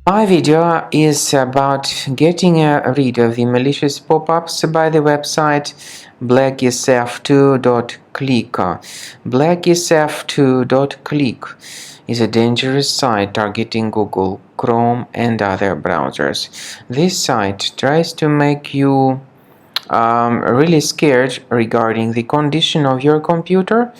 My video is about getting rid of the malicious pop-ups by the website Blackicef2.click. Blackicef2.click is a dangerous site targeting Google, Chrome, and other browsers. This site tries to make you really scared regarding the condition of your computer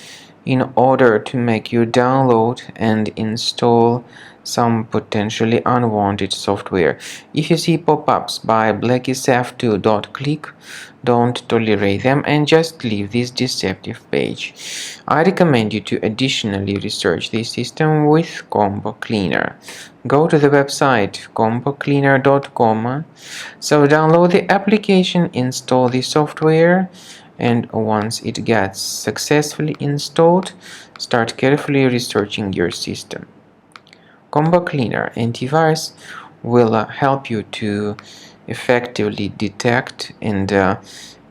in order to make you download and install some potentially unwanted software. If you see pop-ups by Blackicef2.click, don't tolerate them and just leave this deceptive page. I recommend you to additionally research this system with Combo Cleaner. Go to the website combocleaner.com. So download the application, install the software, and once it gets successfully installed, start carefully researching your system. Combo Cleaner antivirus will help you to effectively detect and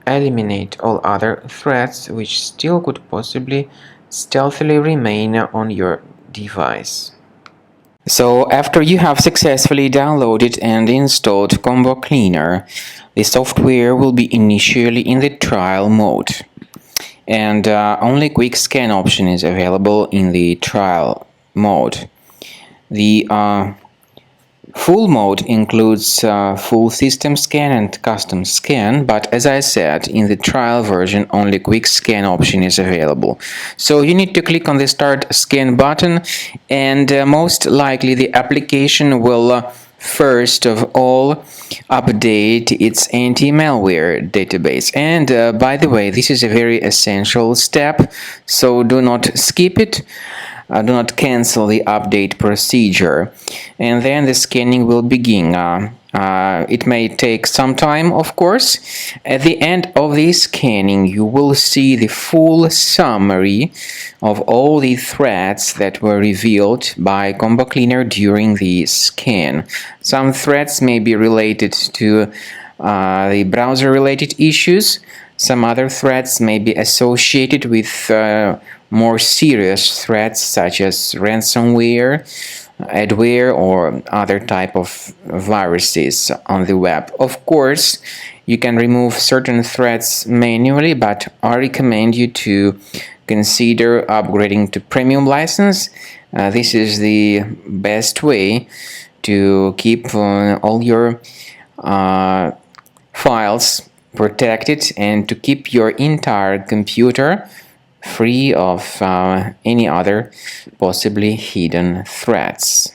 eliminate all other threats which still could possibly stealthily remain on your device. So after you have successfully downloaded and installed Combo Cleaner, the software will be initially in the trial mode, and only quick scan option is available in the trial mode. The full mode includes full system scan and custom scan, but as I said, in the trial version only quick scan option is available. So you need to click on the start scan button, and most likely the application will first of all update its anti-malware database. And by the way, this is a very essential step, so do not skip it. Do not cancel the update procedure, and then the scanning will begin. It may take some time, of course. At the end of the scanning, you will see the full summary of all the threats that were revealed by Combo Cleaner during the scan. Some threats may be related to the browser-related issues. Some other threats may be associated with more serious threats such as ransomware, adware, or other type of viruses on the web. Of course, you can remove certain threats manually, but I recommend you to consider upgrading to premium license. This is the best way to keep all your files protected and to keep your entire computer free of any other possibly hidden threats.